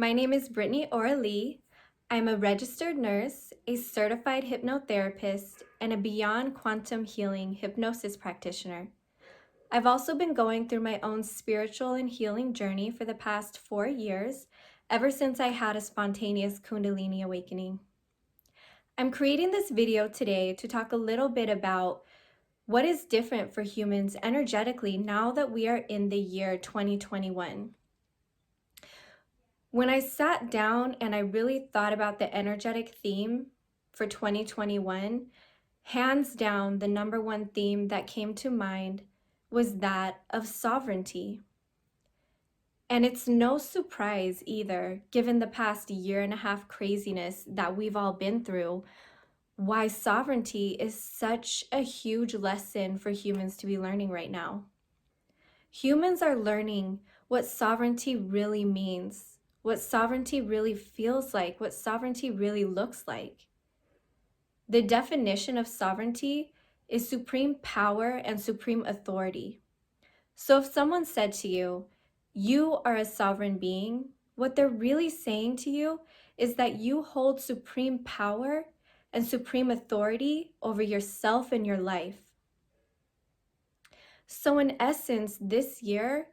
My name is Brittany Aurelie. I'm a registered nurse, a certified hypnotherapist, and a beyond quantum healing hypnosis practitioner. I've also been going through my own spiritual and healing journey for the past 4 years, ever since I had a spontaneous Kundalini awakening. I'm creating this video today to talk a little bit about what is different for humans energetically now that we are in the year 2021. When I sat down and I really thought about the energetic theme for 2021, hands down, the number one theme that came to mind was that of sovereignty. And it's no surprise either, given the past year and a half craziness that we've all been through, why sovereignty is such a huge lesson for humans to be learning right now. Humans are learning what sovereignty really means, what sovereignty really feels like, what sovereignty really looks like. The definition of sovereignty is supreme power and supreme authority. So if someone said to you, "You are a sovereign being," what they're really saying to you is that you hold supreme power and supreme authority over yourself and your life. So in essence, this year,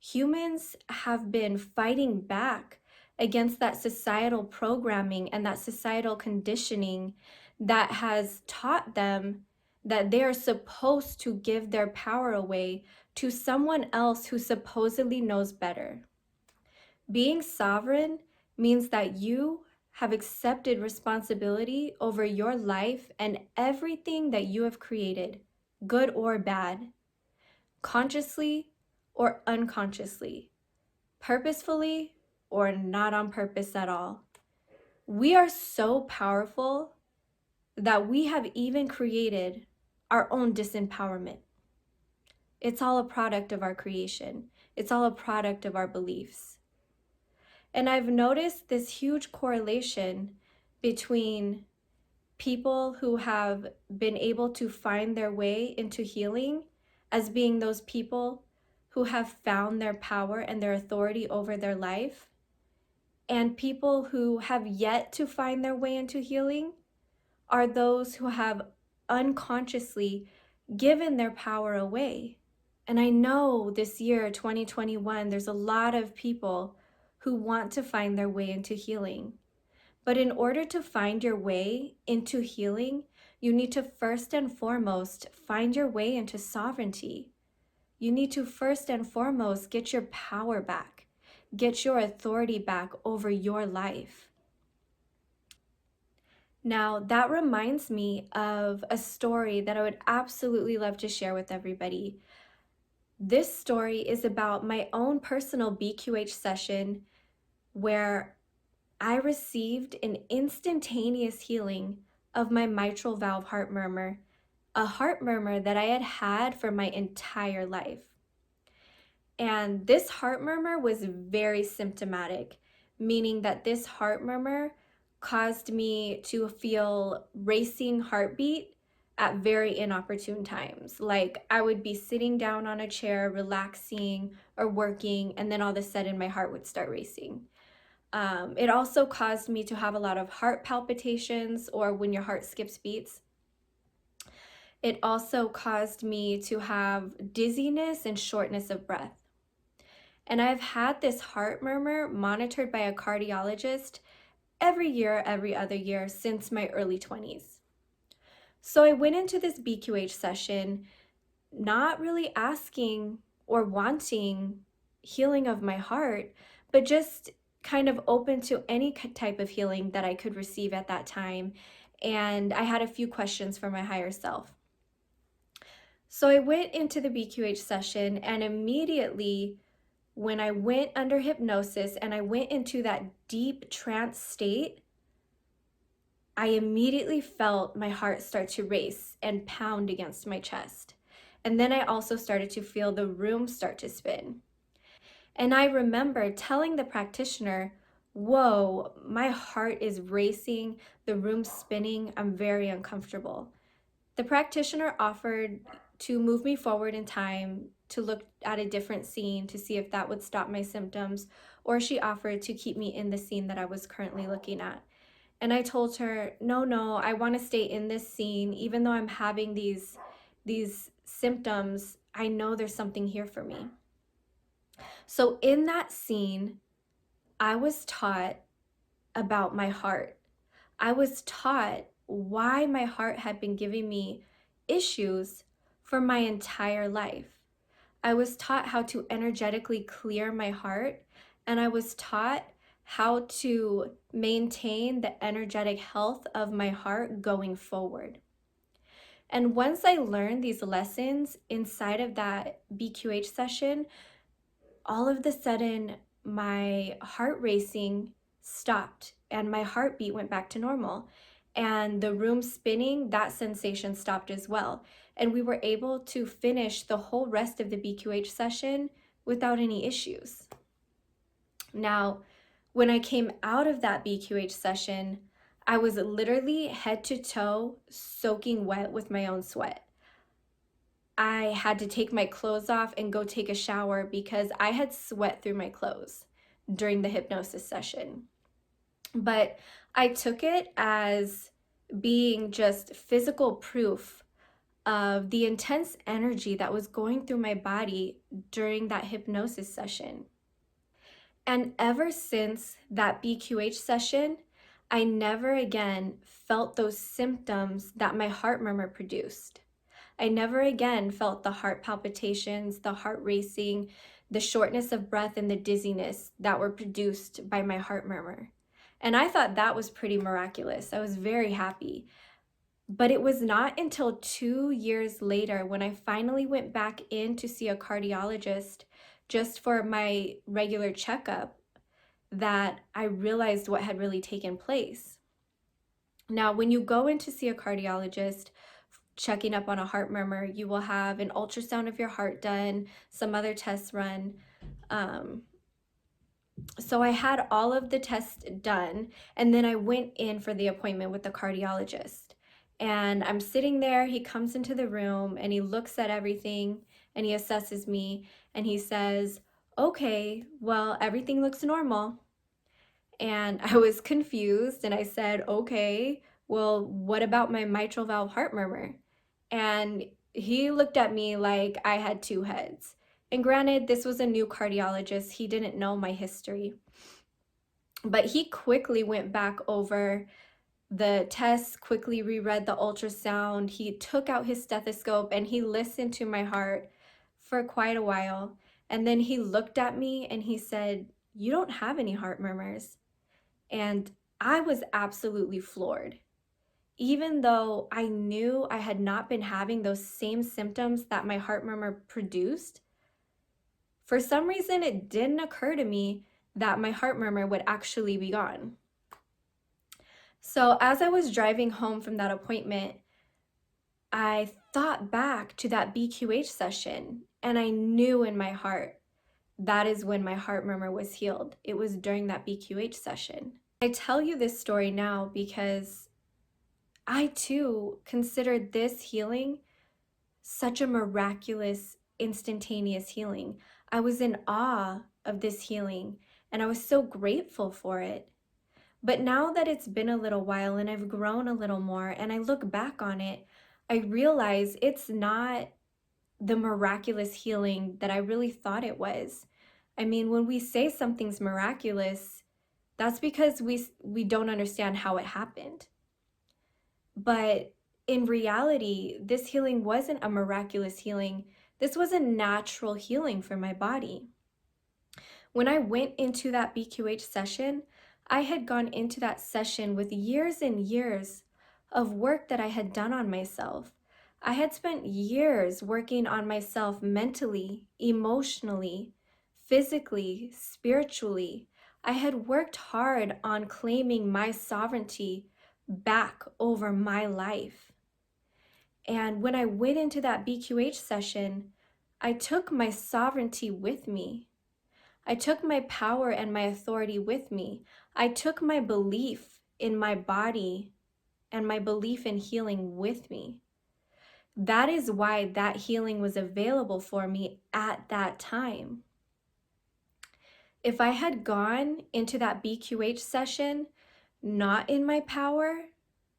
humans have been fighting back against that societal programming and that societal conditioning that has taught them that they are supposed to give their power away to someone else who supposedly knows better. Being sovereign means that you have accepted responsibility over your life and everything that you have created, good or bad, consciously or unconsciously, purposefully or not on purpose at all. We are so powerful that we have even created our own disempowerment. It's all a product of our creation. It's all a product of our beliefs. And I've noticed this huge correlation between people who have been able to find their way into healing as being those people who have found their power and their authority over their life, and people who have yet to find their way into healing are those who have unconsciously given their power away. And I know this year, 2021, there's a lot of people who want to find their way into healing. But in order to find your way into healing, you need to first and foremost find your way into sovereignty. You need to first and foremost get your power back, get your authority back over your life. Now, that reminds me of a story that I would absolutely love to share with everybody. This story is about my own personal BQH session where I received an instantaneous healing of my mitral valve heart murmur, a heart murmur that I had had for my entire life. And this heart murmur was very symptomatic, meaning that this heart murmur caused me to feel racing heartbeat at very inopportune times. Like I would be sitting down on a chair, relaxing or working, and then all of a sudden my heart would start racing. It also caused me to have a lot of heart palpitations, or when your heart skips beats. It also caused me to have dizziness and shortness of breath. And I've had this heart murmur monitored by a cardiologist every year, every other year since my early 20s. So I went into this BQH session not really asking or wanting healing of my heart, but just kind of open to any type of healing that I could receive at that time. And I had a few questions for my higher self. So I went into the BQH session, and immediately when I went under hypnosis and I went into that deep trance state, I immediately felt my heart start to race and pound against my chest. And then I also started to feel the room start to spin. And I remember telling the practitioner, "Whoa, my heart is racing, the room's spinning, I'm very uncomfortable." The practitioner offered to move me forward in time to look at a different scene to see if that would stop my symptoms, or she offered to keep me in the scene that I was currently looking at. And I told her, no, I want to stay in this scene. Even though I'm having these symptoms, I know there's something here for me. So in that scene, I was taught about my heart. I was taught why my heart had been giving me issues for my entire life. I was taught how to energetically clear my heart, and I was taught how to maintain the energetic health of my heart going forward. And once I learned these lessons inside of that BQH session, all of the sudden my heart racing stopped and my heartbeat went back to normal. And the room spinning, that sensation stopped as well. And we were able to finish the whole rest of the BQH session without any issues. Now, when I came out of that BQH session, I was literally head to toe soaking wet with my own sweat. I had to take my clothes off and go take a shower because I had sweat through my clothes during the hypnosis session. But I took it as being just physical proof of the intense energy that was going through my body during that hypnosis session. And ever since that BQH session, I never again felt those symptoms that my heart murmur produced. I never again felt the heart palpitations, the heart racing, the shortness of breath, and the dizziness that were produced by my heart murmur. And I thought that was pretty miraculous. I was very happy. But it was not until 2 years later when I finally went back in to see a cardiologist just for my regular checkup that I realized what had really taken place. Now, when you go in to see a cardiologist, checking up on a heart murmur, you will have an ultrasound of your heart done, some other tests run. So I had all of the tests done, and then I went in for the appointment with the cardiologist. And I'm sitting there, he comes into the room and he looks at everything and he assesses me and he says, okay, well, everything looks normal. And I was confused and I said, okay, well, what about my mitral valve heart murmur? And he looked at me like I had two heads. And granted, this was a new cardiologist. He didn't know my history. But he quickly went back over the tests, quickly reread the ultrasound. He took out his stethoscope and he listened to my heart for quite a while. And then he looked at me and he said, you don't have any heart murmurs. And I was absolutely floored. Even though I knew I had not been having those same symptoms that my heart murmur produced, for some reason it didn't occur to me that my heart murmur would actually be gone. So as I was driving home from that appointment, I thought back to that BQH session and I knew in my heart that is when my heart murmur was healed. It was during that BQH session. I tell you this story now because I too considered this healing such a miraculous, instantaneous healing. I was in awe of this healing and I was so grateful for it. But now that it's been a little while and I've grown a little more and I look back on it, I realize it's not the miraculous healing that I really thought it was. I mean, when we say something's miraculous, that's because we don't understand how it happened. But in reality, this healing wasn't a miraculous healing. This was a natural healing for my body. When I went into that BQH session, I had gone into that session with years and years of work that I had done on myself. I had spent years working on myself mentally, emotionally, physically, spiritually. I had worked hard on claiming my sovereignty back over my life. And when I went into that BQH session, I took my sovereignty with me. I took my power and my authority with me. I took my belief in my body and my belief in healing with me. That is why that healing was available for me at that time. If I had gone into that BQH session not in my power,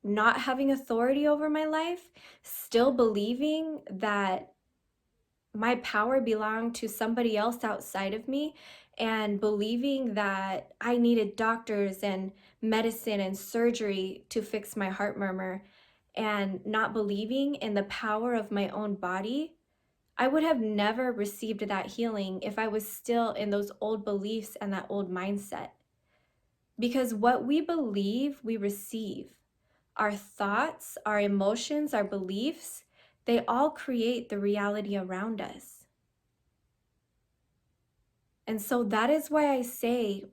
not having authority over my life, still believing that my power belonged to somebody else outside of me, and believing that I needed doctors and medicine and surgery to fix my heart murmur, and not believing in the power of my own body, I would have never received that healing if I was still in those old beliefs and that old mindset. Because what we believe, we receive. Our thoughts, our emotions, our beliefs, they all create the reality around us. And so that is why I say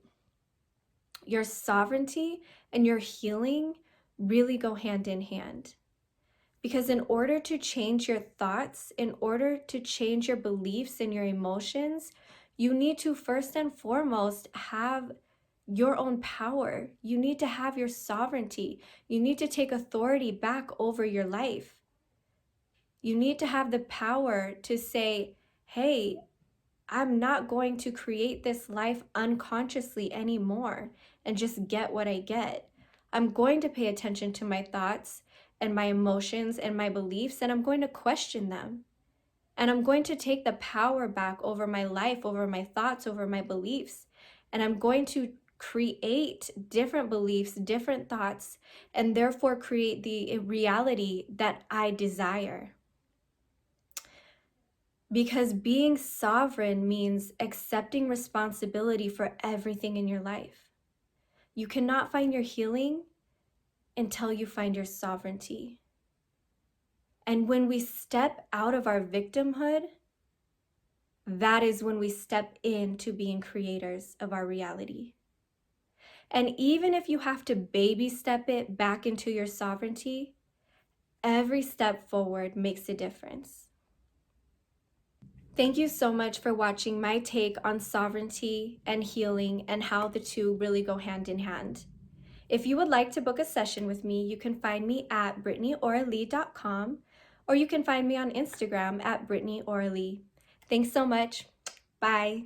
your sovereignty and your healing really go hand in hand. Because in order to change your thoughts, in order to change your beliefs and your emotions, you need to first and foremost have your own power. You need to have your sovereignty. You need to take authority back over your life. You need to have the power to say, hey, I'm not going to create this life unconsciously anymore and just get what I get. I'm going to pay attention to my thoughts and my emotions and my beliefs, and I'm going to question them. And I'm going to take the power back over my life, over my thoughts, over my beliefs. And I'm going to create different beliefs, different thoughts, and therefore create the reality that I desire. Because being sovereign means accepting responsibility for everything in your life. You cannot find your healing until you find your sovereignty. And when we step out of our victimhood, that is when we step into being creators of our reality. And even if you have to baby step it back into your sovereignty, every step forward makes a difference. Thank you so much for watching my take on sovereignty and healing and how the two really go hand in hand. If you would like to book a session with me, you can find me at brittanyaurelie.com, or you can find me on Instagram at Brittany Aurelie. Thanks so much. Bye.